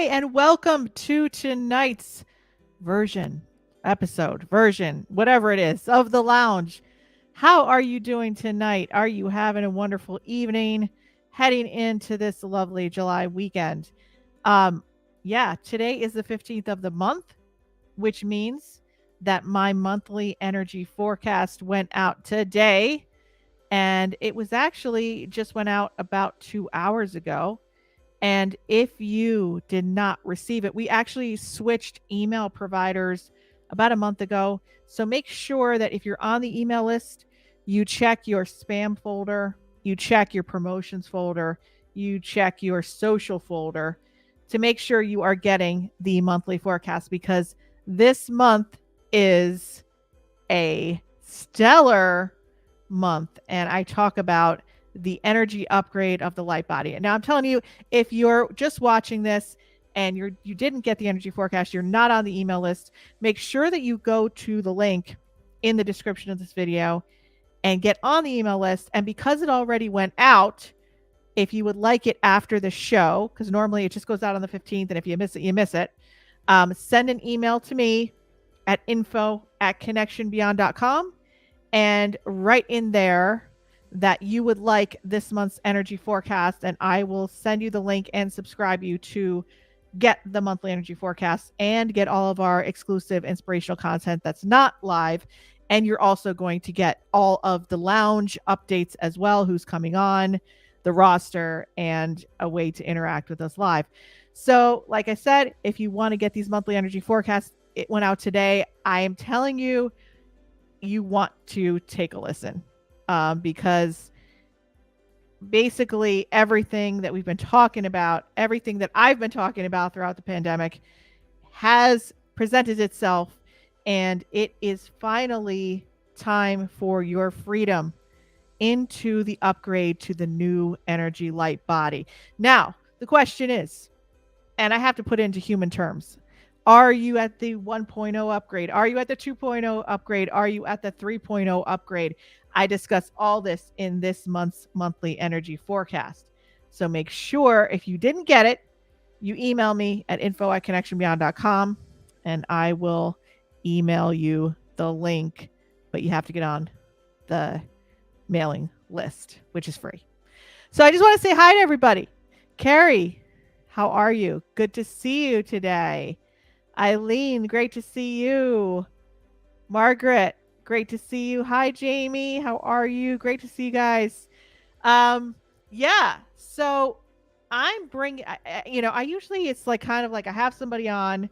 and welcome to tonight's version, whatever it is, of the lounge. How are you doing tonight? Are you having a wonderful evening heading into this lovely July weekend? Um, yeah, today is the 15th of the month, which means that my monthly energy forecast went out today. And it was actually just went out about 2 hours ago. And if you did not receive it, we actually switched email providers about a month ago. So make sure that if you're on the email list, you check your spam folder, you check your promotions folder, you check your social folder to make sure you are getting the monthly forecast, because this month is a stellar month. And I talk about the energy upgrade of the light body. And now I'm telling you, if you're just watching this and you didn't get the energy forecast, you're not on the email list, make sure that you go to the link in the description of this video and get on the email list. And because it already went out, if you would like it after the show, because normally it just goes out on the 15th, and if you miss it, you miss it, send an email to me at info@connectionbeyond.com and write in there that you would like this month's energy forecast, and I will send you the link and subscribe you to get the monthly energy forecast and get all of our exclusive inspirational content that's not live. And you're also going to get all of the lounge updates as well, who's coming on, the roster, and a way to interact with us live. So like I said, if you want to get these monthly energy forecasts, it went out today. I am telling you, you want to take a listen, because basically everything that we've been talking about, everything that I've been talking about throughout the pandemic has presented itself, and it is finally time for your freedom into the upgrade to the new energy light body. Now, the question is, and I have to put it into human terms, are you at the 1.0 upgrade? Are you at the 2.0 upgrade? Are you at the 3.0 upgrade? I discuss all this in this month's monthly energy forecast. So make sure, if you didn't get it, you email me at info@connectionbeyond.com and I will email you the link, but you have to get on the mailing list, which is free. So I just want to say hi to everybody. Carrie, how are you? Good to see you today. Eileen, great to see you. Margaret, great to see you. Hi, Jamie. How are you? Great to see you guys. Yeah. So I'm bringing, I usually, it's like kind of like I have somebody on.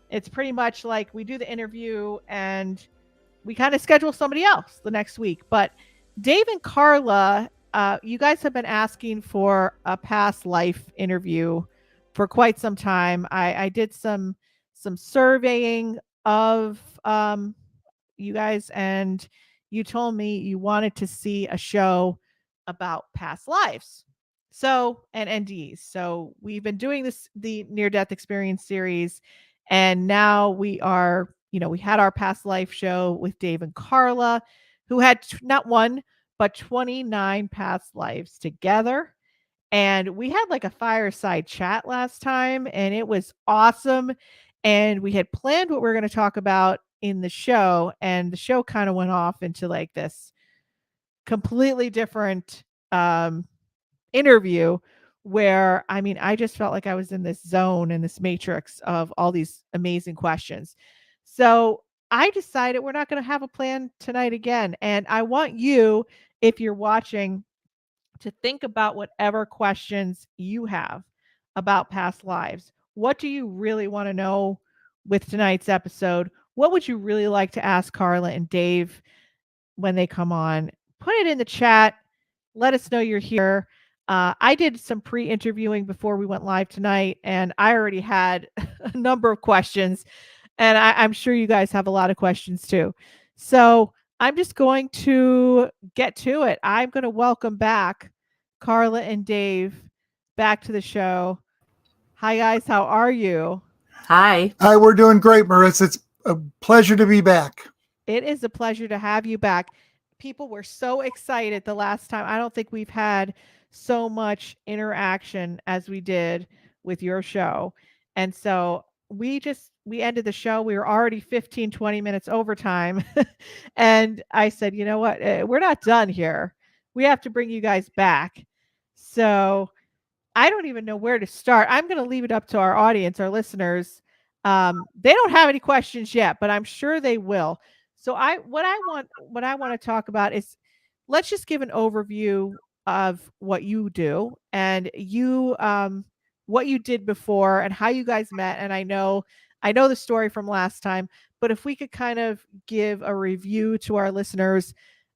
It's pretty much like we do the interview and we kind of schedule somebody else the next week. But Dave and Carla, you guys have been asking for a past life interview for quite some time. I did some surveying of you guys, and you told me you wanted to see a show about past lives. So, and NDEs. So we've been doing the near death experience series, and now we are, we had our past life show with Dave and Carla, who had not one, but 29 past lives together. And we had like a fireside chat last time, and it was awesome. And we had planned what we are going to talk about in the show, and the show kind of went off into like this completely different interview where, I just felt like I was in this zone, in this matrix of all these amazing questions. So I decided we're not going to have a plan tonight again. And I want you, if you're watching, to think about whatever questions you have about past lives. What do you really want to know with tonight's episode? What would you really like to ask Carla and Dave when they come on? Put it in the chat. Let us know you're here. I did some pre-interviewing before we went live tonight, and I already had a number of questions, and I'm sure you guys have a lot of questions too. So I'm just going to get to it. I'm going to welcome back Carla and Dave back to the show. Hi, guys. How are you? Hi. Hi, we're doing great, Marissa. It's a pleasure to be back. It is a pleasure to have you back. People were so excited the last time. I don't think we've had so much interaction as we did with your show. And so we ended the show. We were already 15, 20 minutes overtime. And I said, you know what? We're not done here. We have to bring you guys back. So I don't even know where to start. I'm going to leave it up to our audience, our listeners. They don't have any questions yet, but I'm sure they will. So what I want to talk about is, let's just give an overview of what you do, and what you did before and how you guys met. And I know the story from last time, but if we could kind of give a review to our listeners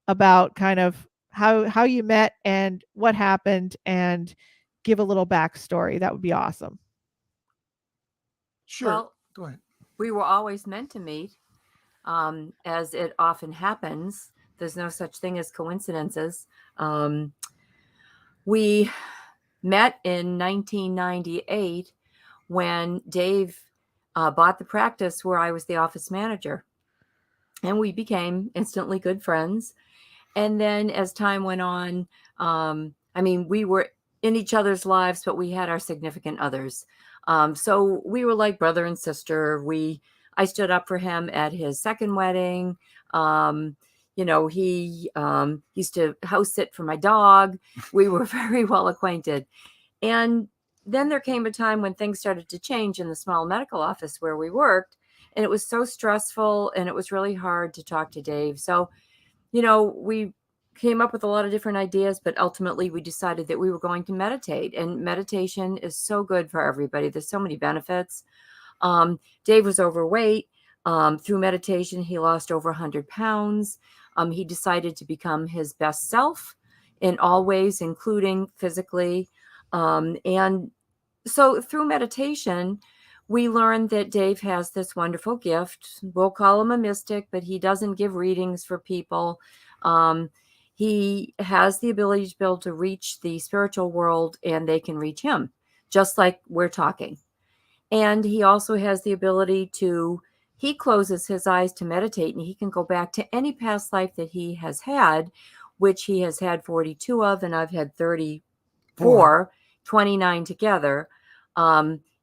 about kind of how you met and what happened, and give a little backstory, that would be awesome. Sure. Well, Go ahead. we were always meant to meet, as it often happens. There's no such thing as coincidences. We met in 1998 when Dave bought the practice where I was the office manager. And we became instantly good friends. And then as time went on, we were in each other's lives, but we had our significant others. So we were like brother and sister. I stood up for him at his second wedding. He used to house sit for my dog. We were very well acquainted. And then there came a time when things started to change in the small medical office where we worked. And it was so stressful, and it was really hard to talk to Dave. So, we came up with a lot of different ideas, but ultimately we decided that we were going to meditate. And meditation is so good for everybody. There's so many benefits. Dave was overweight. Through meditation, he lost over 100 pounds. He decided to become his best self in all ways, including physically. And so through meditation, we learned that Dave has this wonderful gift. We'll call him a mystic, but he doesn't give readings for people. He has the ability to be able to reach the spiritual world, and they can reach him, just like we're talking. And he also has the ability he closes his eyes to meditate, and he can go back to any past life that he has had, which he has had 42 of, and I've had 34, 29 together.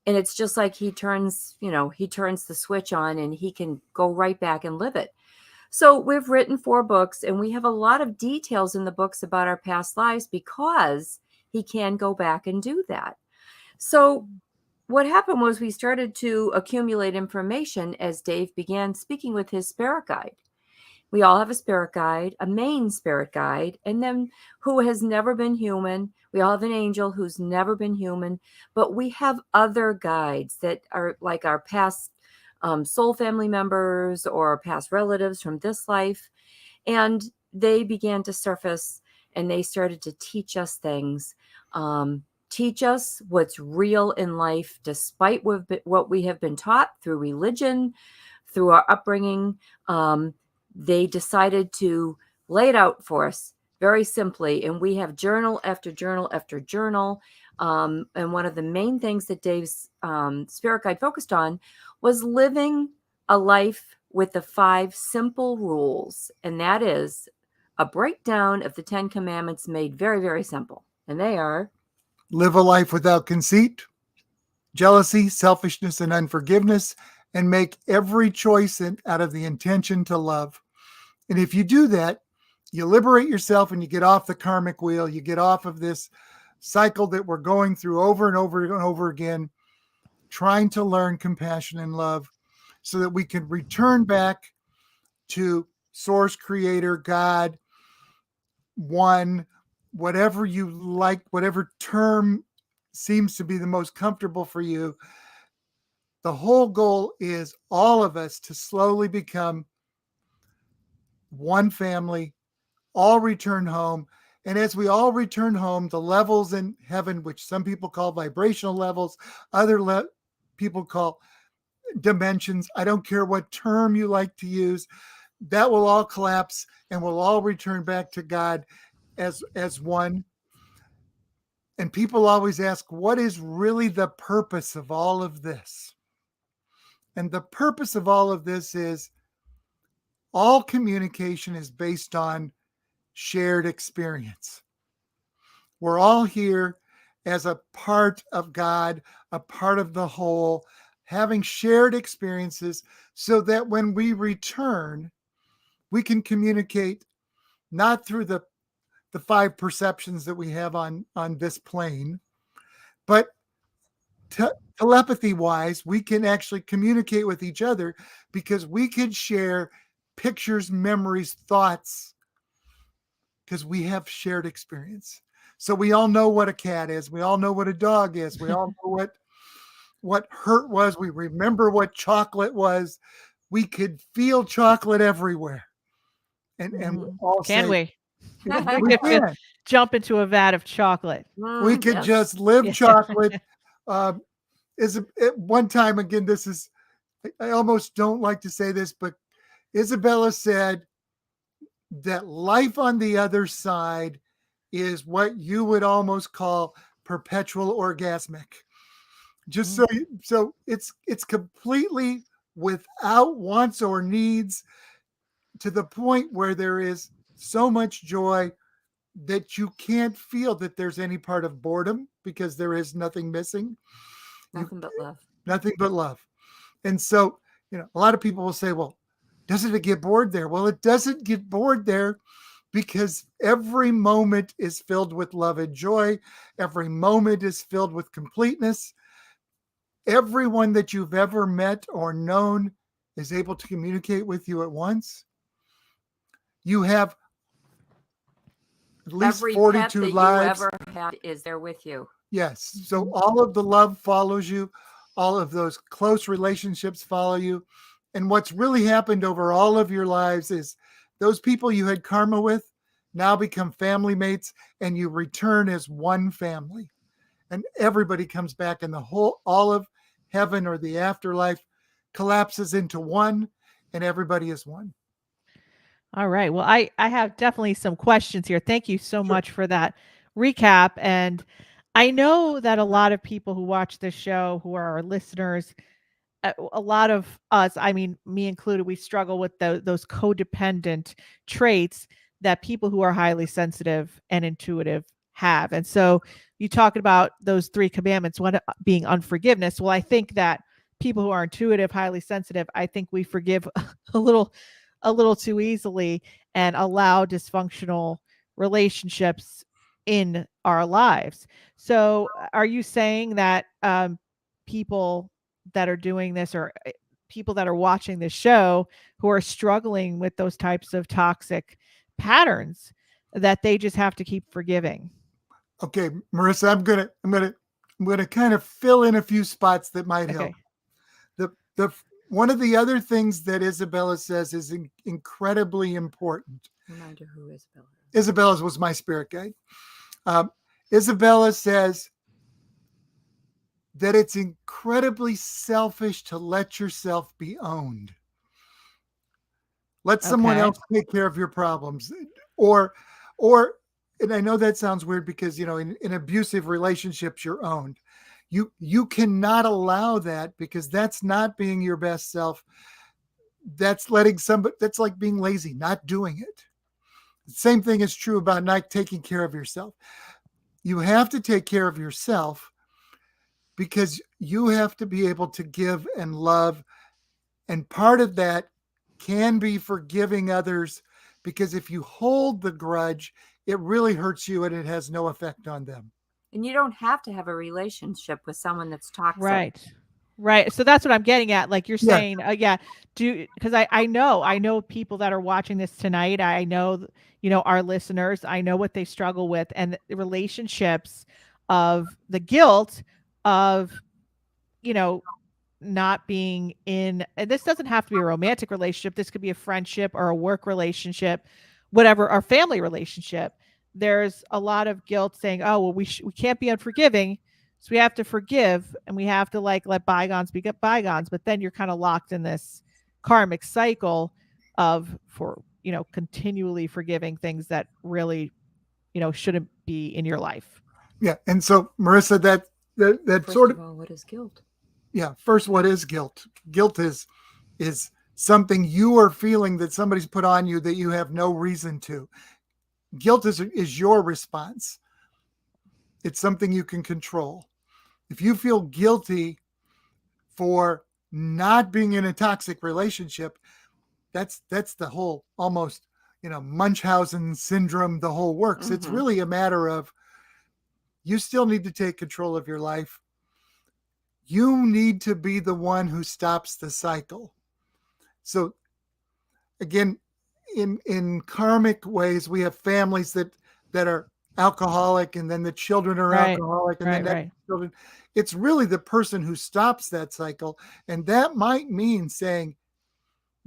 And it's just like he turns the switch on, and he can go right back and live it. So we've written 4 books, and we have a lot of details in the books about our past lives because he can go back and do that. So what happened was we started to accumulate information as Dave began speaking with his spirit guide. We all have a spirit guide, a main spirit guide, and then who has never been human. We all have an angel who's never been human, but we have other guides that are like our past soul family members or past relatives from this life. And they began to surface, and they started to teach us things, teach us what's real in life, despite what we have been taught through religion, through our upbringing. They decided to lay it out for us very simply. And we have journal after journal after journal. And one of the main things that Dave's spirit guide focused on was living a life with the 5 simple rules. And that is a breakdown of the 10 commandments made very, very simple. And they are: live a life without conceit, jealousy, selfishness, and unforgiveness, and make every choice out of the intention to love. And if you do that, you liberate yourself and you get off the karmic wheel. You get off of this cycle that we're going through over and over and over again, trying to learn compassion and love so that we can return back to source, creator, God, one, whatever you like, whatever term seems to be the most comfortable for you. The whole goal is all of us to slowly become one family, all return home. And as we all return home, the levels in heaven, which some people call vibrational levels, other people call dimensions, I don't care what term you like to use, that will all collapse and we'll all return back to God as one. And people always ask, what is really the purpose of all of this? And the purpose of all of this is all communication is based on shared experience. We're all here as a part of God, a part of the whole, having shared experiences so that when we return, we can communicate not through the five perceptions that we have on this plane, but telepathy wise, we can actually communicate with each other because we could share pictures, memories, thoughts, because we have shared experience. So we all know what a cat is. We all know what a dog is. We all know what hurt was. We remember what chocolate was. We could feel chocolate everywhere. And we all Can say, we? we can. Jump into a vat of chocolate. We could Yes. just live Yeah. chocolate. At one time, again, this is, I almost don't like to say this, but Isabella said that life on the other side is what you would almost call perpetual orgasmic. Just so it's completely without wants or needs, to the point where there is so much joy that you can't feel that there's any part of boredom because there is nothing missing. Nothing but love. Nothing but love. And so, a lot of people will say, well, doesn't it get bored there? Well, it doesn't get bored there because every moment is filled with love and joy. Every moment is filled with completeness. Everyone that you've ever met or known is able to communicate with you at once. You have at least Every 42 pet that lives. you ever had is there with you. Yes. So all of the love follows you. All of those close relationships follow you. And what's really happened over all of your lives is those people you had karma with now become family mates, and you return as one family. And everybody comes back, and all of heaven or the afterlife collapses into one, and everybody is one. All right. Well, I have definitely some questions here. Thank you so much for that recap. And I know that a lot of people who watch this show, who are our listeners, a lot of us, I mean, me included, we struggle with those codependent traits that people who are highly sensitive and intuitive have. And so you talk about those three commandments, one being unforgiveness. Well, I think that people who are intuitive, highly sensitive, I think we forgive a little too easily and allow dysfunctional relationships in our lives. So are you saying that people that are doing this, or people that are watching this show who are struggling with those types of toxic patterns, that they just have to keep forgiving? Okay, Marissa, I'm gonna kind of fill in a few spots that might help. The one of the other things that Isabella says is incredibly important. Reminder who Isabella is. Isabella's was my spirit guide. Isabella says that it's incredibly selfish to let yourself be owned. Let someone else take care of your problems, or, and I know that sounds weird because, in abusive relationships, you're owned. You cannot allow that, because that's not being your best self. That's like being lazy, not doing it. The same thing is true about not taking care of yourself. You have to take care of yourself because you have to be able to give and love. And part of that can be forgiving others, because if you hold the grudge, it really hurts you and it has no effect on them. And you don't have to have a relationship with someone that's toxic. Right. So that's what I'm getting at. Like you're saying, because I know people that are watching this tonight. I know, our listeners, I know what they struggle with, and the relationships of the guilt of, not being in, and this doesn't have to be a romantic relationship. This could be a friendship or a work relationship, whatever, our family relationship. There's a lot of guilt saying, oh, well, we can't be unforgiving. So we have to forgive, and we have to let bygones be bygones. But then you're kind of locked in this karmic cycle of continually forgiving things that really, shouldn't be in your life. Yeah. And so, Marissa, that First sort of all, what is guilt? Yeah. First, what is guilt? Guilt is something you are feeling that somebody's put on you that you have no reason to. Guilt is your response. It's something you can control. If you feel guilty for not being in a toxic relationship, that's the whole almost, Munchausen syndrome, the whole works. It's really a matter of you still need to take control of your life. You need to be the one who stops the cycle. So again, in karmic ways, we have families that are alcoholic, and then the children are alcoholic, and then the children. It's really the person who stops that cycle, and that might mean saying,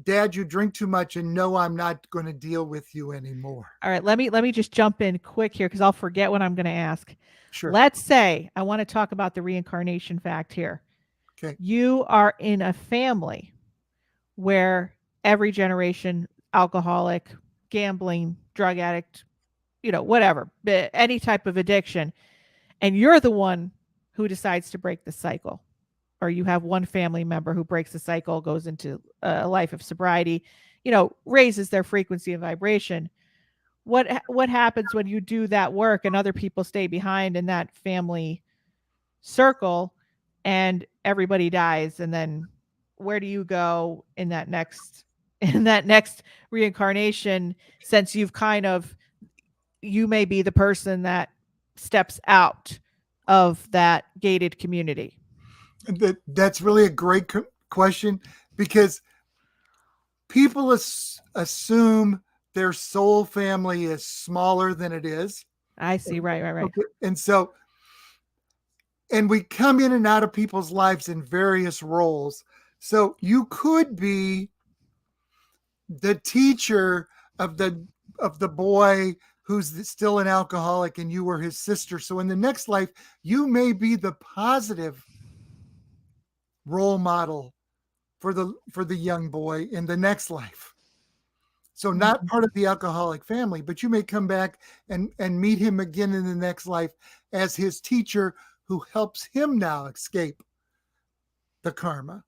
Dad, you drink too much, and no, I'm not going to deal with you anymore. All right, let me just jump in quick here because I'll forget what I'm going to ask. Sure. Let's say I want to talk about the reincarnation fact here. Okay. You are in a family where every generation, alcoholic, gambling, drug addict, whatever, any type of addiction, and you're the one who decides to break the cycle. Or you have one family member who breaks the cycle, goes into a life of sobriety, raises their frequency and vibration. What happens when you do that work and other people stay behind in that family circle and everybody dies? And then where do you go in that next reincarnation, since you may be the person that steps out of that gated community? That's really a great question, because people assume their soul family is smaller than it is. I see. Right. Okay. And we come in and out of people's lives in various roles. So you could be the teacher of the boy who's still an alcoholic, and you were his sister. So in the next life, you may be the positive role model for the young boy in the next life. So not part of the alcoholic family, but you may come back and meet him again in the next life as his teacher who helps him now escape the karma.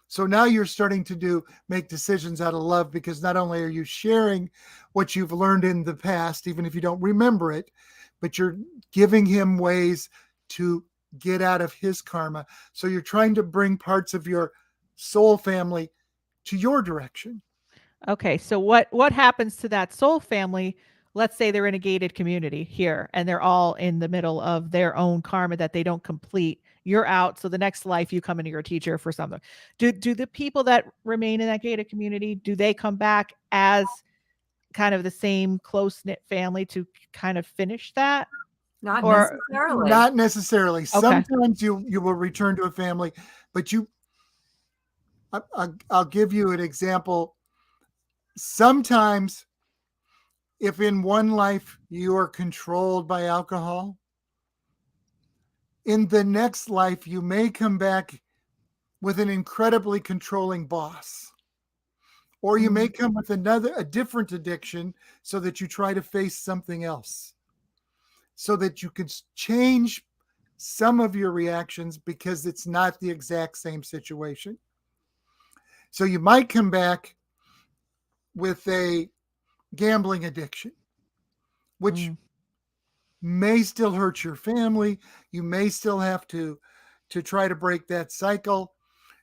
So now you're starting to make decisions out of love, because not only are you sharing what you've learned in the past, even if you don't remember it, but you're giving him ways to get out of his karma. So you're trying to bring parts of your soul family to your direction. Okay, so what happens to that soul family? Let's say they're in a gated community here and they're all in the middle of their own karma that they don't complete. You're out, so the next life you come into your teacher for something. Do the people that remain in that gated community, do they come back as kind of the same close-knit family to kind of finish that? Not necessarily. Not necessarily. Okay. Sometimes you will return to a family, but I'll give you an example. Sometimes, if in one life you are controlled by alcohol, in the next life you may come back with an incredibly controlling boss. Or you may come with a different addiction, so that you try to face something else, so that you could change some of your reactions, because it's not the exact same situation. So you might come back with a gambling addiction, which may still hurt your family. You may still have to try to break that cycle.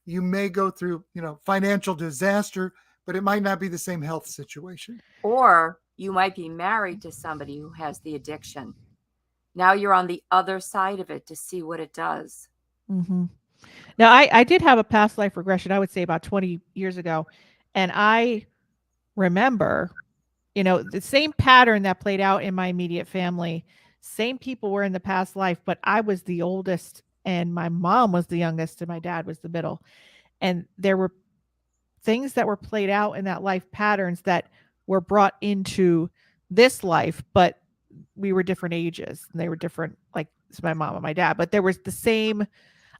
You may go through, financial disaster, but it might not be the same health situation. Or you might be married to somebody who has the addiction. Now you're on the other side of it to see what it does. Mm-hmm. Now, I did have a past life regression, I would say about 20 years ago. And I remember, the same pattern that played out in my immediate family. Same people were in the past life, but I was the oldest and my mom was the youngest and my dad was the middle. And there were things that were played out in that life patterns that were brought into this life, but we were different ages and they were different, like it's my mom and my dad, but there was the same.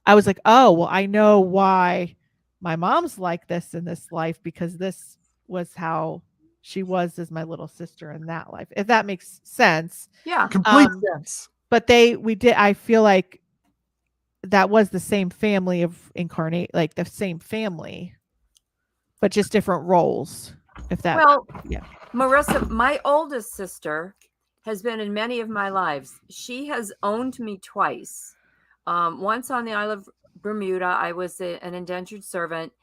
I was like, oh, well, I know why my mom's like this in this life, because this was how she was as my little sister in that life, if that makes sense. Yeah. Complete sense. But I feel like that was the same family of incarnate, like the same family, but just different roles. If that, Well, yeah. Marissa, my oldest sister has been in many of my lives. She has owned me twice. Once on the Isle of Bermuda, I was an indentured servant,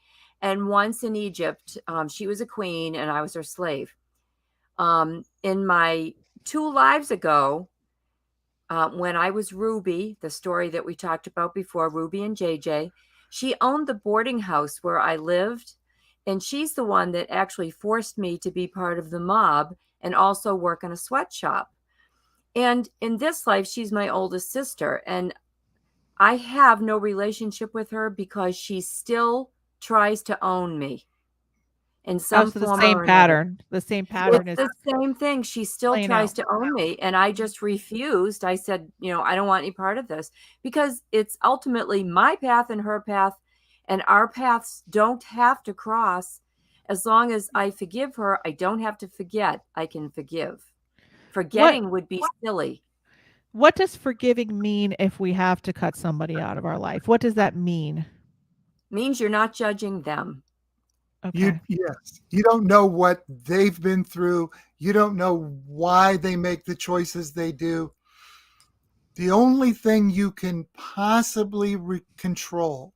and once in Egypt, she was a queen and I was her slave. In my 2 lives ago, when I was Ruby, the story that we talked about before, Ruby and JJ, she owned the boarding house where I lived. And she's the one that actually forced me to be part of the mob and also work in a sweatshop. And in this life, she's my oldest sister. And I have no relationship with her because she still tries to own me in some So the form same or another. pattern. The same pattern It's is the same thing. She still playing tries out. to own me. And I just refused. I said, I don't want any part of this because it's ultimately my path and her path. And our paths don't have to cross. As long as I forgive her, I don't have to forget. I can forgive. Forgetting would be silly. What does forgiving mean if we have to cut somebody out of our life? What does that mean? Means you're not judging them. Okay. Yes. You don't know what they've been through. You don't know why they make the choices they do. The only thing you can possibly control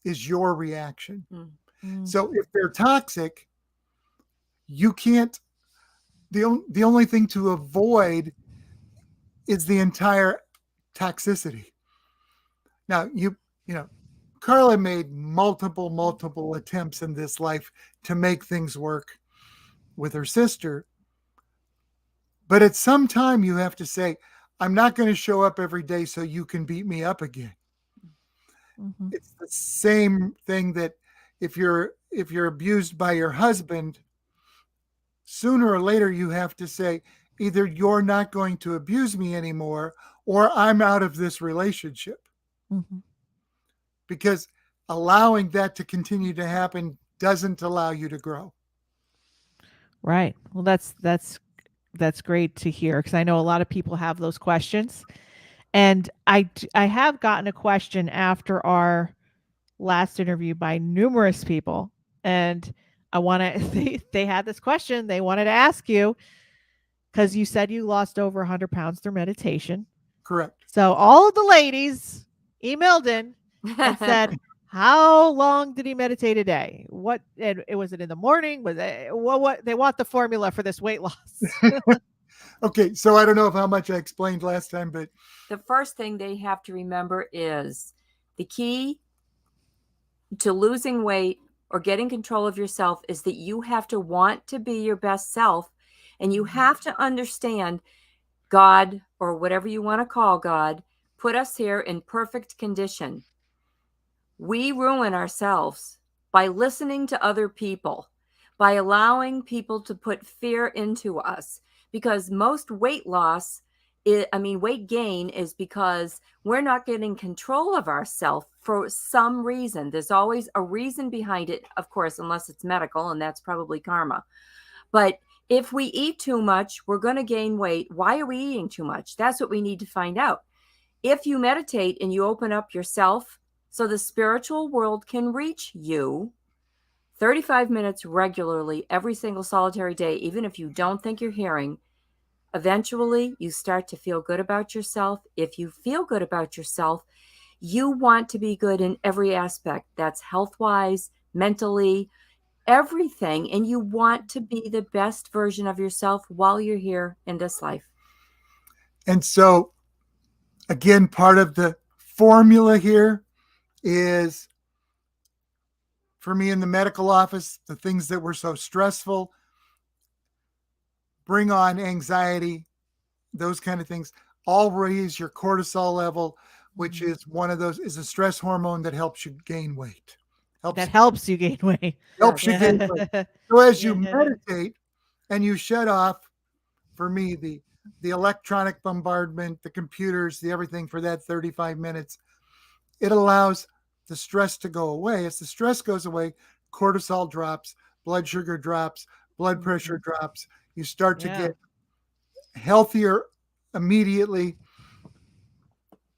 is your reaction. Mm. So if they're toxic, you can't, the only thing to avoid is the entire toxicity. Now, Carla made multiple attempts in this life to make things work with her sister. But at some time you have to say, I'm not going to show up every day so you can beat me up again. Mm-hmm. It's the same thing that if you're abused by your husband, sooner or later you have to say, either you're not going to abuse me anymore or I'm out of this relationship. Mm-hmm. Because allowing that to continue to happen doesn't allow you to grow. Right. Well, that's great to hear because I know a lot of people have those questions, and I have gotten a question after our last interview by numerous people, and I want to they had this question they wanted to ask you because you said you lost over 100 pounds through meditation. Correct. So all of the ladies emailed in and said, how long did he meditate a day? What was it in the morning? Was it what they want the formula for this weight loss? Okay, so I don't know how much I explained last time, but the first thing they have to remember is the key to losing weight or getting control of yourself is that you have to want to be your best self, and you have to understand God, or whatever you want to call God, put us here in perfect condition. We ruin ourselves by listening to other people, by allowing people to put fear into us, because most weight loss, weight gain is because we're not getting control of ourselves for some reason. There's always a reason behind it, of course, unless it's medical, and that's probably karma. But if we eat too much, we're going to gain weight. Why are we eating too much? That's what we need to find out. If you meditate and you open up yourself so the spiritual world can reach you, 35 minutes regularly every single solitary day, even if you don't think you're hearing, eventually you start to feel good about yourself. If you feel good about yourself, you want to be good in every aspect. That's health-wise, mentally, everything. And you want to be the best version of yourself while you're here in this life. And so, again, part of the formula here is, for me in the medical office, the things that were so stressful, bring on anxiety, those kind of things, all raise your cortisol level, which is one of those, is a stress hormone that helps you gain weight. Helps you gain weight. Helps you gain weight. So as you meditate and you shut off, for me, the electronic bombardment, the computers, the everything for that 35 minutes, it allows the stress to go away. As the stress goes away, cortisol drops, blood sugar drops, blood pressure drops. You start to get healthier immediately.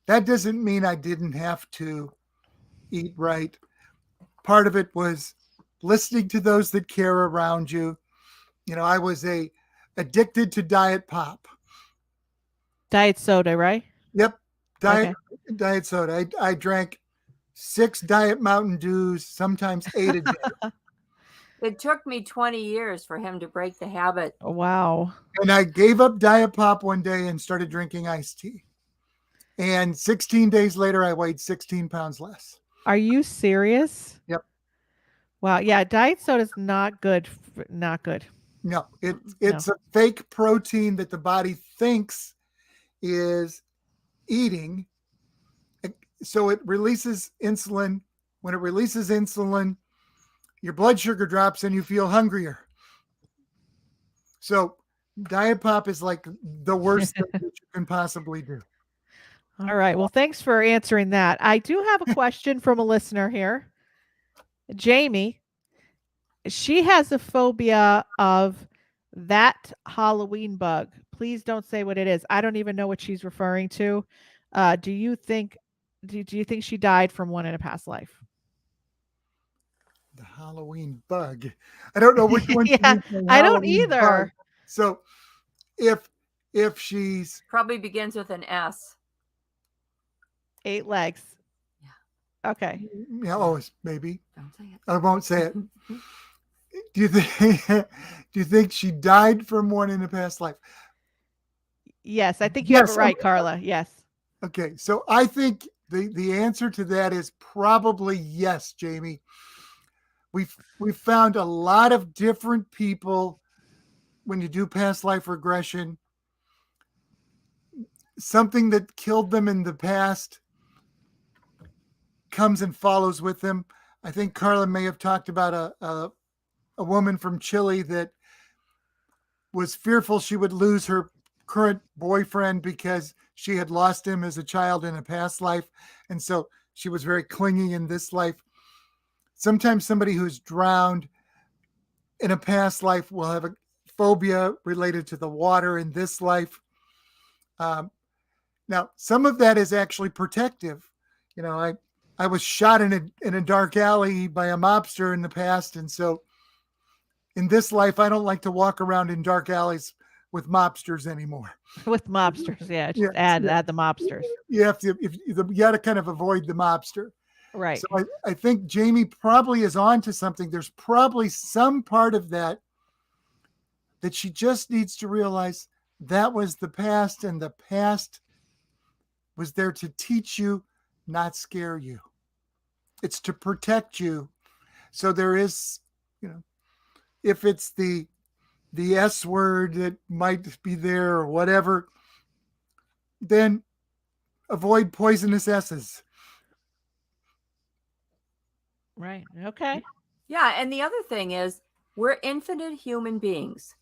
That doesn't mean I didn't have to eat right. Part of it was listening to those that care around you. I was addicted to diet pop. Diet soda, right? Yep. Diet Okay. diet soda. I drank 6 Diet Mountain Dews, sometimes 8 a day. It took me 20 years for him to break the habit. Wow. And I gave up Diet Pop one day and started drinking iced tea. And 16 days later, I weighed 16 pounds less. Are you serious? Yep. Wow. Yeah, diet soda's not good. Not good. No, No. it's a fake protein that the body thinks is eating. So it releases insulin. When it releases insulin, your blood sugar drops and you feel hungrier. So Diet Pop is like the worst thing that you can possibly do. All right. Well, thanks for answering that. I do have a question from a listener here. Jamie, she has a phobia of that Halloween bug. Please don't say what it is. I don't even know what she's referring to. Do you think she died from one in a past life? The Halloween bug. I don't know which one. Yeah, I don't either. Bug. So if she's Probably begins with an S. 8 legs. Yeah. Okay. Yeah, oh, maybe. Don't say it. I won't say it. Do you think she died from one in a past life? Yes, I think you have it right, Carla. Yes. Okay, so I think the answer to that is probably yes, Jamie. We've found a lot of different people when you do past life regression. Something that killed them in the past comes and follows with them. I think Carla may have talked about a woman from Chile that was fearful she would lose her current boyfriend because she had lost him as a child in a past life. And so she was very clingy in this life. Sometimes somebody who's drowned in a past life will have a phobia related to the water in this life. Now, some of that is actually protective. You know, I was shot in a dark alley by a mobster in the past. And so in this life, I don't like to walk around in dark alleys with mobsters anymore. With mobsters, yeah. Just add the mobsters. You have to, you got to kind of avoid the mobster. Right. So I think Jamie probably is on to something. There's probably some part of that she just needs to realize that was the past, and the past was there to teach you, not scare you. It's to protect you. So there is, you know, if it's the S word that might be there or whatever, then avoid poisonous S's. Right. Okay. Yeah. And the other thing is, we're infinite human beings.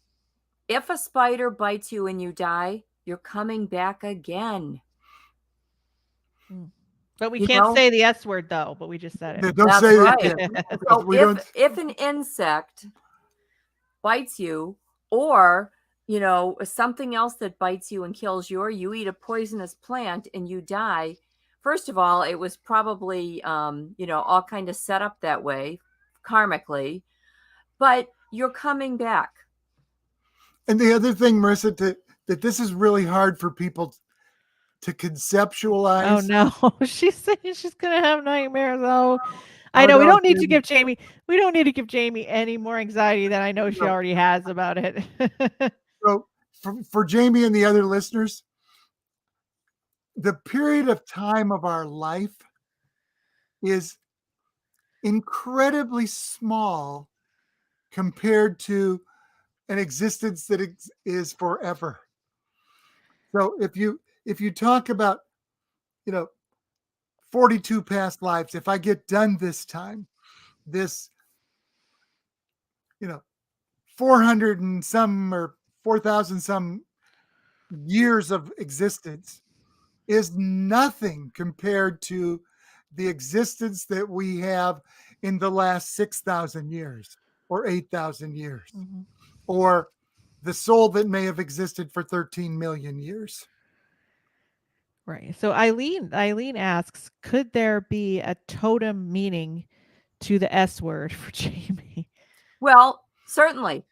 If a spider bites you and you die, you're coming back again. But we can't say the S word, though, but we just said it. Don't That's say right. it. So if an insect bites you, or something else that bites you and kills you, or you eat a poisonous plant and you die, first of all, it was probably all kind of set up that way karmically, but you're coming back. And the other thing, Marisa, that this is really hard for people to conceptualize. Oh no, she's saying she's gonna have nightmares. Oh, I know. We don't need to give Jamie. We don't need to give Jamie any more anxiety than I know she already has about it. So for Jamie and the other listeners, the period of time of our life is incredibly small compared to an existence that is forever. So if you talk about 42 past lives, if I get done this time, this 400 and some or 4,000 some years of existence is nothing compared to the existence that we have in the last 6,000 years or 8,000 years, or the soul that may have existed for 13 million years. Right. So Eileen asks, could there be a totem meaning to the S word for Jamie? Well, certainly.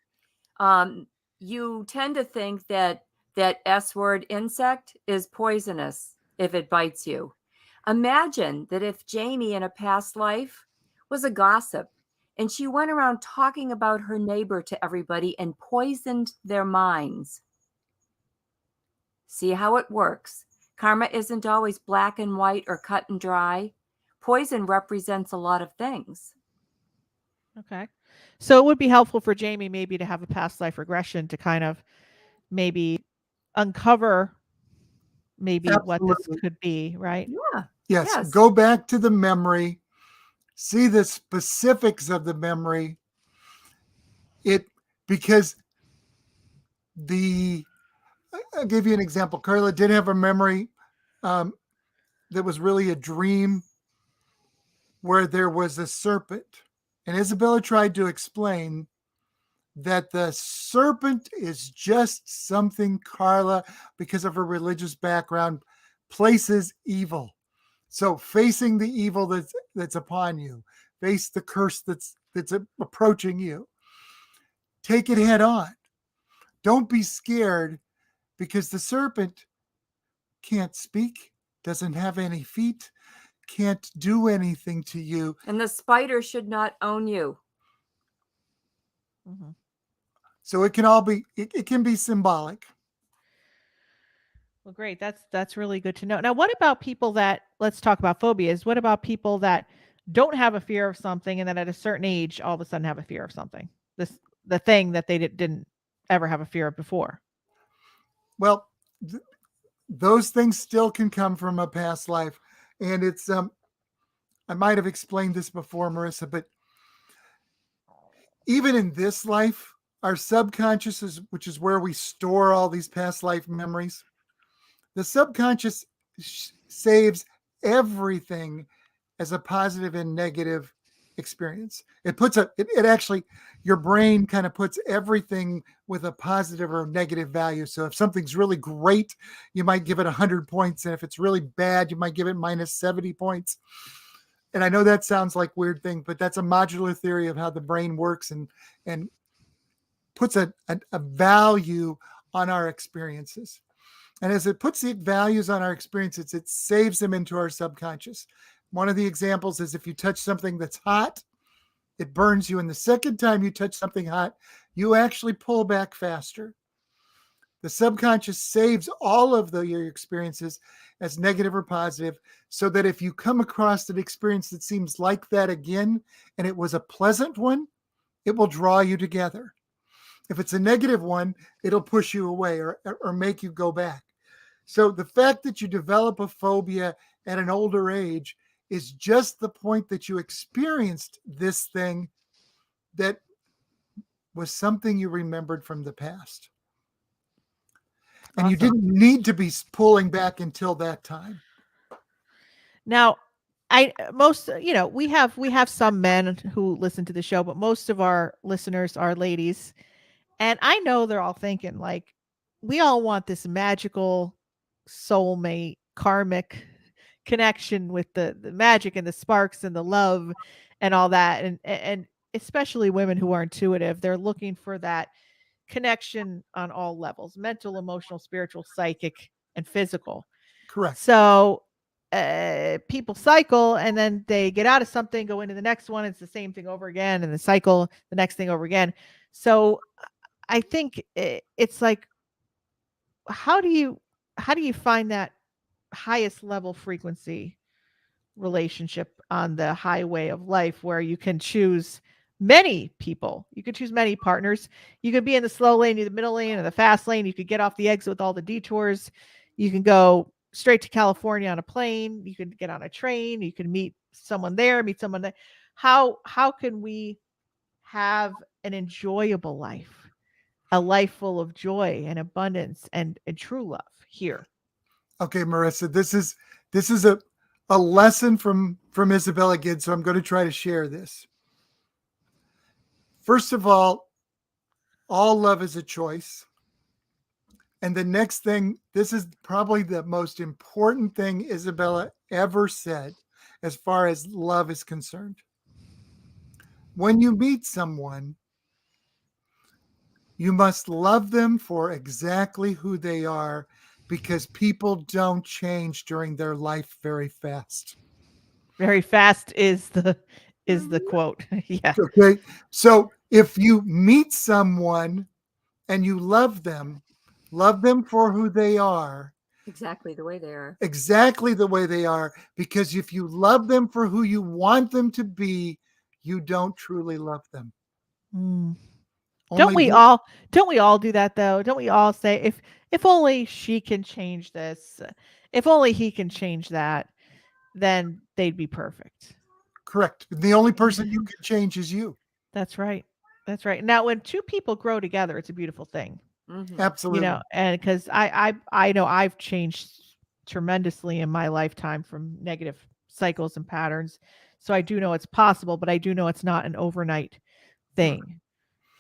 You tend to think that that S word insect is poisonous if it bites you. Imagine that if Jamie in a past life was a gossip and she went around talking about her neighbor to everybody and poisoned their minds. See how it works. Karma isn't always black and white or cut and dry. Poison represents a lot of things. Okay. So it would be helpful for Jamie maybe to have a past life regression to kind of maybe uncover maybe what this Absolutely. could be, right? Yeah. Yes. Yes. Go back to the memory, see the specifics of the memory. Because I'll give you an example. Carla did have a memory that was really a dream where there was a serpent. And Isabella tried to explain that the serpent is just something Carla, because of her religious background, places evil. So facing the evil that's upon you, face the curse that's approaching you. Take it head on. Don't be scared, because the serpent can't speak, doesn't have any feet, can't do anything to you. And the spider should not own you. Mm-hmm. So it can all be, it can be symbolic. Well, great. That's really good to know. Now, what about people that, let's talk about phobias. What about people that don't have a fear of something and then at a certain age all of a sudden have a fear of something? The thing that they didn't ever have a fear of before. Well, those things still can come from a past life. And it's I might have explained this before, Marissa, but even in this life, our subconscious is, which is where we store all these past life memories. The subconscious saves everything as a positive and negative experience. It puts it actually, your brain kind of puts everything with a positive or negative value. So if something's really great, you might give it 100 points. And if it's really bad, you might give it minus 70 points. And I know that sounds like a weird thing, but that's a modular theory of how the brain works and puts a value on our experiences. And as it puts the values on our experiences, it saves them into our subconscious. One of the examples is if you touch something that's hot, it burns you. And the second time you touch something hot, you actually pull back faster. The subconscious saves all of your experiences as negative or positive, so that if you come across an experience that seems like that again, and it was a pleasant one, it will draw you together. If it's a negative one, it'll push you away or make you go back. So the fact that you develop a phobia at an older age is just the point that you experienced this thing that was something you remembered from the past. And you didn't need to be pulling back until that time. Now, we have some men who listen to the show, but most of our listeners are ladies. And I know they're all thinking like, we all want this magical soulmate karmic connection with the magic and the sparks and the love and all that. And especially women who are intuitive, they're looking for that connection on all levels: mental, emotional, spiritual, psychic, and physical. Correct. So people cycle and then they get out of something, go into the next one. It's the same thing over again, and the cycle, the next thing over again. So I think it's like, how do you find that highest level frequency relationship on the highway of life where you can choose many people? You could choose many partners. You could be in the slow lane, the middle lane, or the fast lane. You could get off the exit with all the detours. You can go straight to California on a plane. You could get on a train. You can meet someone there, meet someone there. How can we have an enjoyable life, a life full of joy and abundance and true love here? Okay, Marissa, this is a lesson from Isabella Gidd, so I'm going to try to share this. First of all love is a choice. And the next thing, this is probably the most important thing Isabella ever said as far as love is concerned. When you meet someone, You must love them for exactly who they are, because people don't change during their life very fast. Very fast is the quote. Yeah. Okay. So if you meet someone and you love them for who they are, Exactly the way they are. exactly the way they are, because if you love them for who you want them to be, you don't truly love them. Mm. Only Don't we all do that though? Don't we all say if only she can change this, if only he can change that, then they'd be perfect. correct. The only person you can change is you. That's right. That's right. Now when two people grow together, it's a beautiful thing. Mm-hmm. Absolutely. And because I know I've changed tremendously in my lifetime from negative cycles and patterns. So I do know it's possible, but I do know it's not an overnight thing.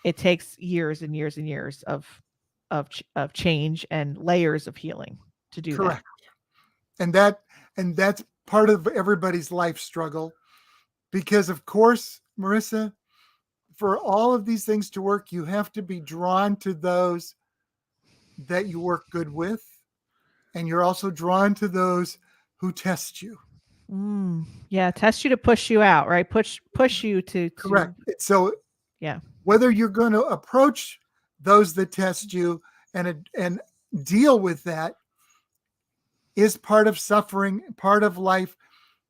It takes years and years and years of change and layers of healing to do that. Correct. And that's part of everybody's life struggle, because of course, Marissa, for all of these things to work, you have to be drawn to those that you work good with, and you're also drawn to those who test you. Yeah, test you to push you out, right? Push you to Correct. So yeah. whether you're going to approach those that test you and deal with that is part of suffering, part of life.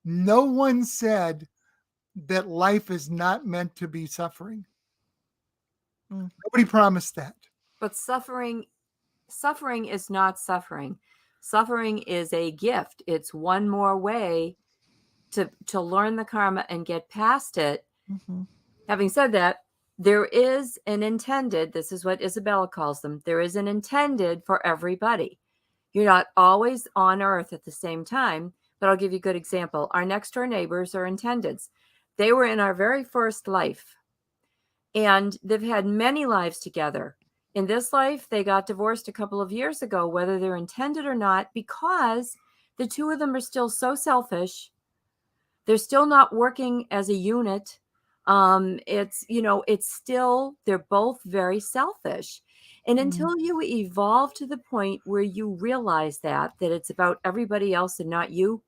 No one said that life is not meant to be suffering. Nobody promised that. But suffering is not suffering. Suffering is a gift. It's one more way to learn the karma and get past it. Mm-hmm. Having said that, there is an intended, this is what Isabella calls them, there is an intended for everybody. You're not always on earth at the same time, but I'll give you a good example. Our next door neighbors are intendeds. They were in our very first life, and they've had many lives together. In this life, they got divorced a couple of years ago, whether they're intended or not, because the two of them are still so selfish. They're still not working as a unit. It's still, they're both very selfish. And until you evolve to the point where you realize that it's about everybody else and not you.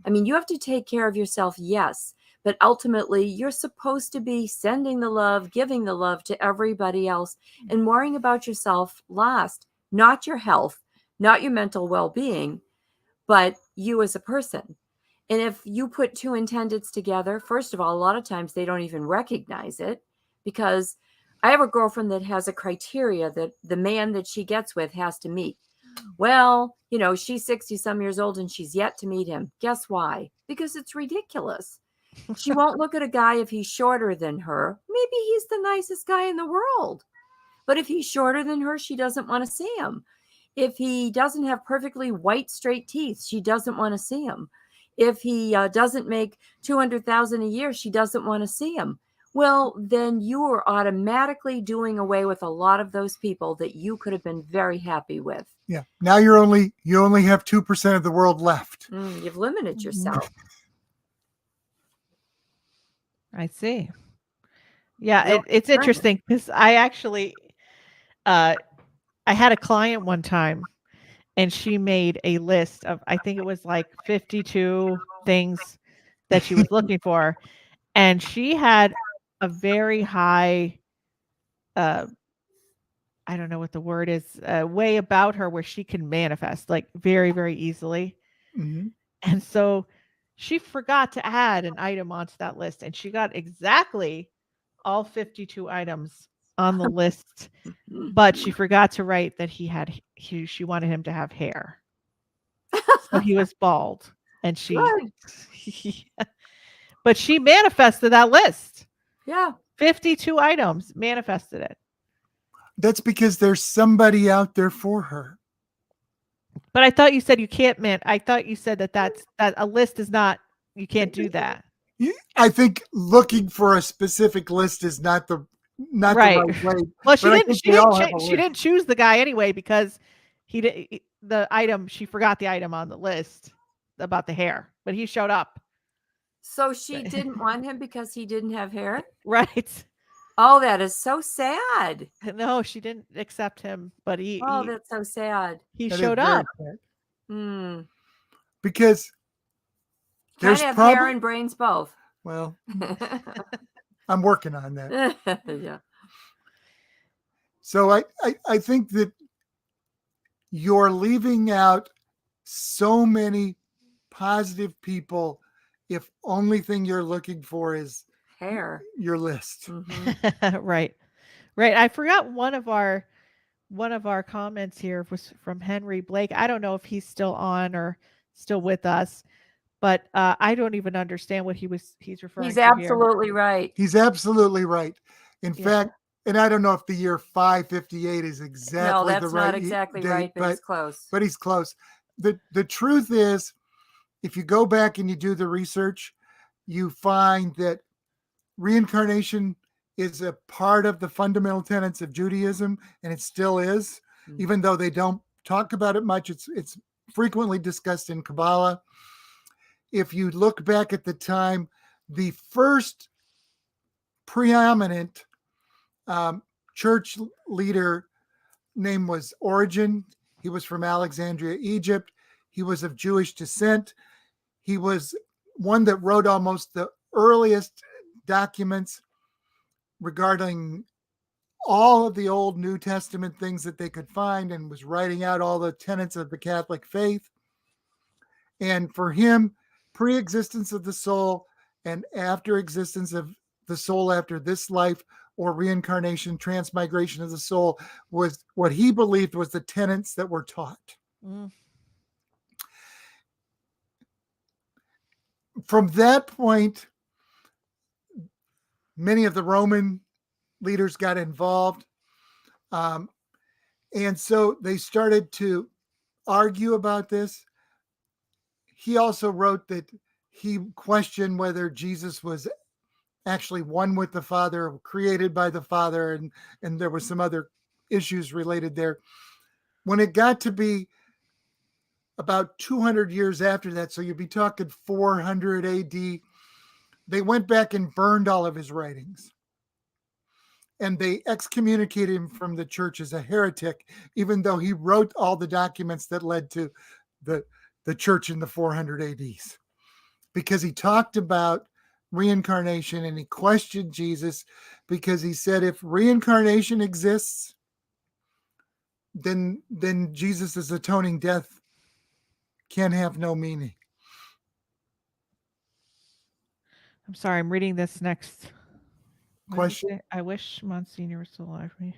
I mean, you have to take care of yourself, yes, but ultimately you're supposed to be sending the love, giving the love to everybody else, and worrying about yourself last, not your health, not your mental well-being, but you as a person. And if you put two intendeds together, first of all, a lot of times they don't even recognize it, because I have a girlfriend that has a criteria that the man that she gets with has to meet. Well, she's 60 some years old and she's yet to meet him. Guess why? Because it's ridiculous. She won't look at a guy if he's shorter than her. Maybe he's the nicest guy in the world. But if he's shorter than her, she doesn't want to see him. If he doesn't have perfectly white, straight teeth, she doesn't want to see him. If he doesn't make $200,000 a year, she doesn't want to see him. Well, then you are automatically doing away with a lot of those people that you could have been very happy with. Yeah. Now you only have 2% of the world left. You've limited yourself. I see. Yeah, it's interesting because I actually, I had a client one time, and she made a list of, I think it was like 52 things that she was looking for, and she had a very high, I don't know what the word is, way about her where she can manifest like very, very easily. Mm-hmm. And so she forgot to add an item onto that list, and she got exactly all 52 items on the list, but she forgot to write that she wanted him to have hair. So he was bald, and but she manifested that list. Yeah. 52 items, manifested it. That's because there's somebody out there for her. But I thought you said you can't, I thought you said that a list is not, you can't do that. I think looking for a specific list is not the right way. Well, she didn't choose the guy anyway, because she forgot the item on the list about the hair, but he showed up. So she didn't want him because he didn't have hair? Right. Oh, that is so sad. No, she didn't accept him, but Oh, that's so sad. he That is showed very up. sad. Hmm. Because Kind there's of have hair probably, and brains both. well, I'm working on that. Yeah. So I think that you're leaving out so many positive people if only thing you're looking for is Hair. your list. Mhm. Right. Right. I forgot one of our comments here was from Henry Blake. I don't know if he's still on or still with us, but I don't even understand what he's referring He's to here. absolutely right. He's absolutely right. In Yeah. fact, and I don't know if the year 558 is No, exactly the that's right not exactly date, right, but he's close. but he's close. The truth is, if you go back and you do the research, you find that reincarnation is a part of the fundamental tenets of Judaism, and it still is, even though they don't talk about it much. It's frequently discussed in Kabbalah. If you look back at the time, the first preeminent church leader name was Origen. He was from Alexandria, Egypt. He was of Jewish descent. He was one that wrote almost the earliest documents regarding all of the Old New Testament things that they could find, and was writing out all the tenets of the Catholic faith. And for him, pre-existence of the soul and after existence of the soul after this life, or reincarnation, transmigration of the soul, was what he believed was the tenets that were taught. Mm. From that point, many of the Roman leaders got involved. And so they started to argue about this. He also wrote that he questioned whether Jesus was actually one with the Father, created by the Father, and there were some other issues related there. When it got to be about 200 years after that, so you'd be talking 400 AD, they went back and burned all of his writings. And they excommunicated him from the church as a heretic, even though he wrote all the documents that led to the church in the 400 ADs. Because he talked about reincarnation and he questioned Jesus, because he said if reincarnation exists, then Jesus' atoning death can have no meaning. I'm sorry, I'm reading this next Question? I wish Monsignor was still alive for me.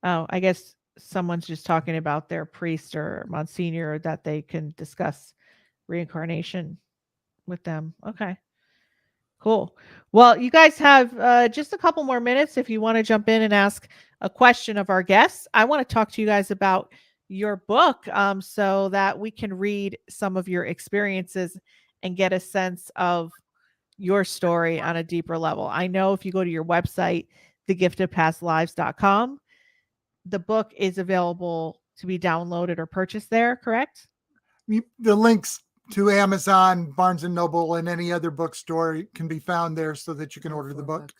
Oh, I guess someone's just talking about their priest or Monsignor that they can discuss reincarnation with them. Okay. Cool. Well, you guys have just a couple more minutes if you want to jump in and ask a question of our guests. I want to talk to you guys about your book so that we can read some of your experiences and get a sense of your story on a deeper level. I know if you go to your website, thegiftofpastlives.com, the book is available to be downloaded or purchased there, correct? The links to Amazon, Barnes and Noble, and any other bookstore can be found there, so that you can order the book.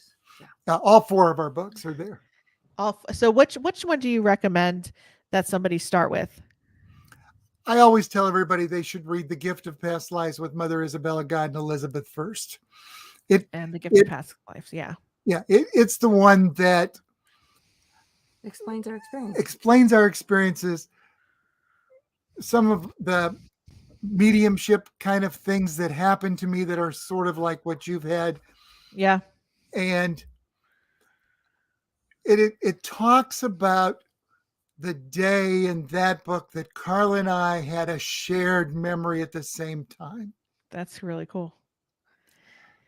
Yeah. All four of our books are there. So which one do you recommend that somebody start with? I always tell everybody they should read The Gift of Past Lives with Mother Isabella God and Elizabeth first. And The Gift of Past Lives, yeah. Yeah, it's the one that Explains our experience. explains our experiences, some of the mediumship kind of things that happen to me that are sort of like what you've had. Yeah. And it talks about the day in that book that Carla and I had a shared memory at the same time. That's really cool.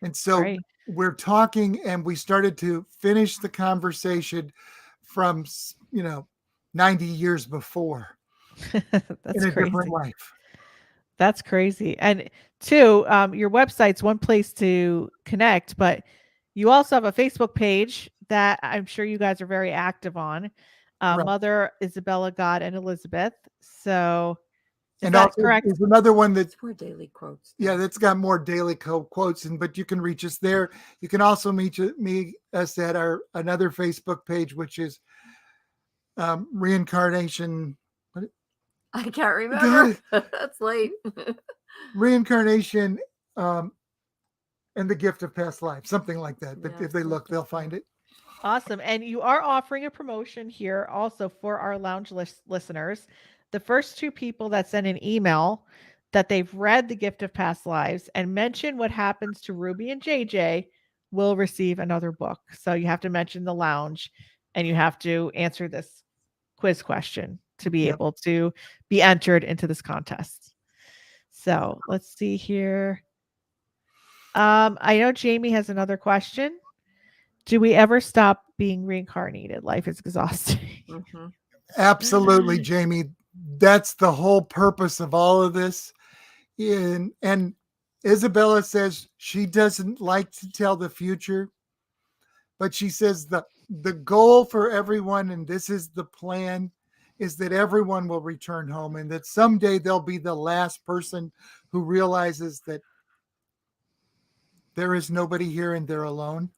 And so Great. we're talking, and we started to finish the conversation from 90 years before. That's in a crazy. different life. That's crazy. And two, your website's one place to connect, but you also have a Facebook page that I'm sure you guys are very active on. Right. Mother Isabella God and Elizabeth. So And that also, correct? there's another one that, It's more daily quotes. yeah, that's got more daily quotes, but you can reach us there. You can also meet us at our another Facebook page, which is Reincarnation. I can't Got remember. it. That's late. Reincarnation and the Gift of Past Life, something like that. But Yeah, if they look, Gift of they'll find it. Awesome. And you are offering a promotion here also for our lounge listeners. The first two people that send an email that they've read The Gift of Past Lives and mention what happens to Ruby and JJ will receive another book. So you have to mention the lounge and you have to answer this quiz question to be Yep. able to be entered into this contest. So let's see here. I know Jamie has another question. Do we ever stop being reincarnated? Life is exhausting. Mm-hmm. Absolutely, Jamie. That's the whole purpose of all of this. And Isabella says she doesn't like to tell the future, but she says the goal for everyone, and this is the plan, is that everyone will return home and that someday they'll be the last person who realizes that there is nobody here and they're alone.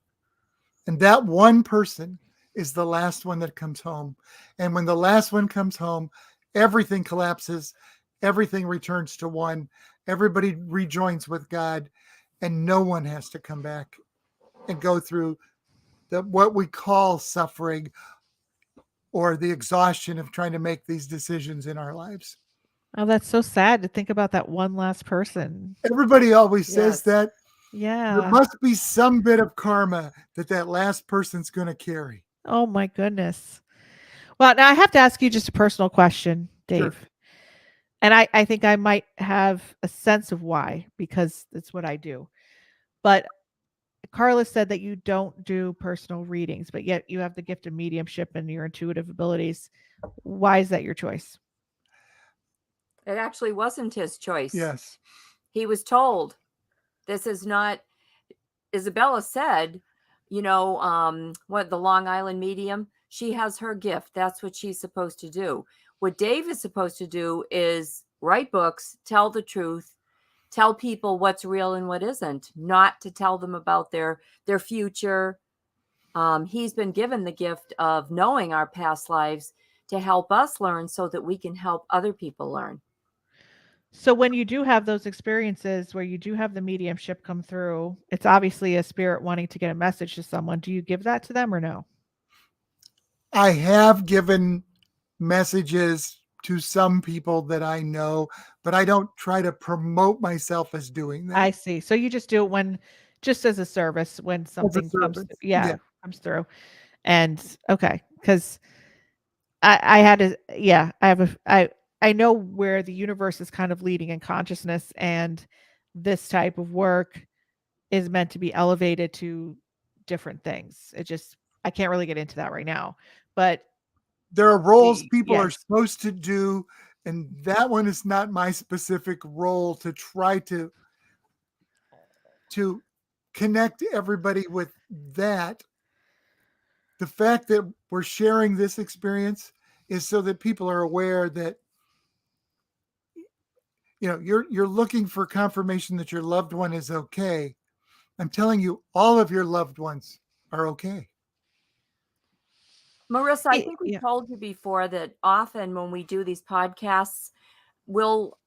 And that one person is the last one that comes home. And when the last one comes home, everything collapses, everything returns to one, everybody rejoins with God, and no one has to come back and go through what we call suffering or the exhaustion of trying to make these decisions in our lives. Oh, that's so sad to think about that one last person. Everybody always says Yes. that. There Yeah. must be some bit of karma that last person's going to carry. Oh my goodness. Well, now I have to ask you just a personal question, Dave. Sure. And I think I might have a sense of why, because it's what I do. But Carla said that you don't do personal readings, but yet you have the gift of mediumship and your intuitive abilities. Why is that your choice? It actually wasn't his choice. Yes. He was told, this is not, Isabella said, what the Long Island medium, she has her gift. That's what she's supposed to do. What Dave is supposed to do is write books, tell the truth, tell people what's real and what isn't, not to tell them about their future. He's been given the gift of knowing our past lives to help us learn so that we can help other people learn. So when you do have those experiences where you do have the mediumship come through, it's obviously a spirit wanting to get a message to someone. Do you give that to them or no? I have given messages to some people that I know, but I don't try to promote myself as doing that. I see. So you just do it when, just as a service, when something comes, service. yeah, comes through. And okay, because I had a, yeah, I have a, I know where the universe is kind of leading in consciousness, and this type of work is meant to be elevated to different things. It just, I can't really get into that right now, but there are roles people are yes. supposed to do, and that one is not my specific role to try to connect everybody with that. The fact that we're sharing this experience is so that people are aware that you're looking for confirmation that your loved one is okay. I'm telling you, all of your loved ones are okay. Marisa, I think we Yeah. told you before that often when we do these podcasts,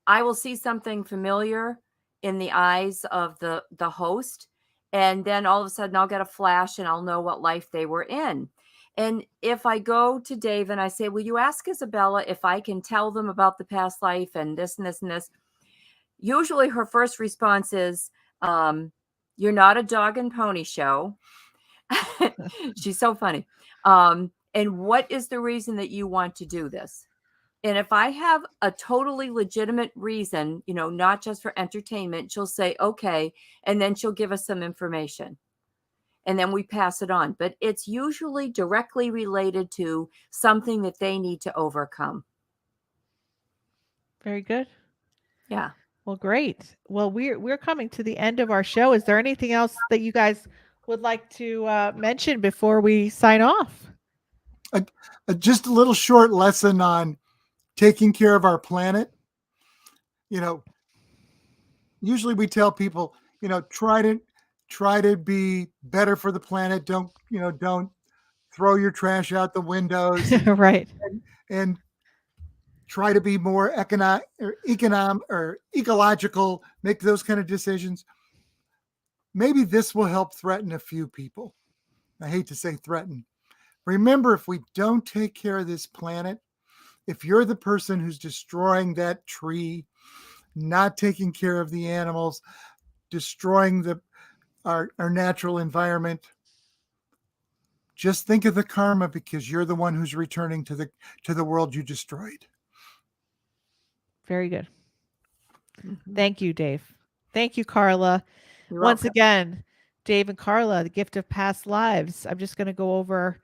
I will see something familiar in the eyes of the host, and then all of a sudden I'll get a flash and I'll know what life they were in. And if I go to Dave and I say, will you ask Isabella if I can tell them about the past life and this and this and this? Usually her first response is, you're not a dog and pony show. She's so funny. And what is the reason that you want to do this? And if I have a totally legitimate reason, not just for entertainment, she'll say, okay. And then she'll give us some information. And then we pass it on. But it's usually directly related to something that they need to overcome. Very good. Yeah. Well, great. Well, we're coming to the end of our show. Is there anything else that you guys would like to mention before we sign off? Just a little short lesson on taking care of our planet. you know, usually we tell people, try to be better for the planet. Don't throw your trash out the windows Right. and try to be more ecological, make those kind of decisions. Maybe this will help threaten a few people. I hate to say threaten. Remember, if we don't take care of this planet, if you're the person who's destroying that tree, not taking care of the animals, destroying our natural environment, just think of the karma, because you're the one who's returning to the world you destroyed. Very good. Mhm. Thank you, Dave. Thank you, Carla. You're Once welcome. again, Dave and Carla, The Gift of Past Lives. I'm just going to go over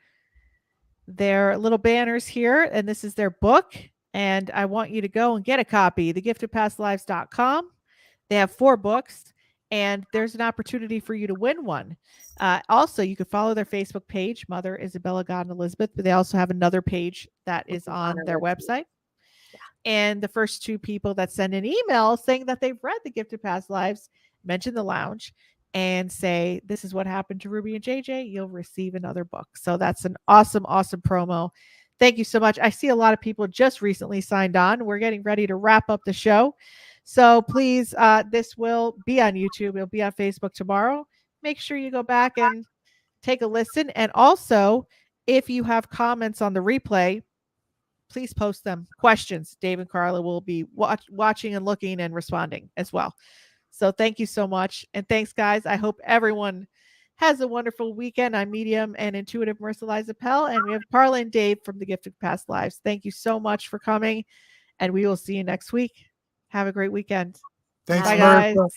their little banners here, and this is their book. And I want you to go and get a copy, thegiftofpastlives.com. They have 4 books, and there's an opportunity for you to win one. Also, you could follow their Facebook page, Mother Isabella, God, and Elizabeth, but they also have another page that is on our their website. website. And the first 2 people that send an email saying that they've read The Gift of Past Lives, mention the lounge, and say, this is what happened to Ruby and JJ, you'll receive another book. So that's an awesome, awesome promo. Thank you so much. I see a lot of people just recently signed on. We're getting ready to wrap up the show. So please, this will be on YouTube. It'll be on Facebook tomorrow. Make sure you go back and take a listen. And also, if you have comments on the replay, please post them. Questions. Dave and Carla will be watching and looking and responding as well. So thank you so much. And thanks, guys. I hope everyone has a wonderful weekend. I'm medium and intuitive Marisa Liza Pell, and we have Carla and Dave from The Gift of Past Lives. Thank you so much for coming, and we will see you next week. Have a great weekend. Thanks, Bye, Marissa. guys.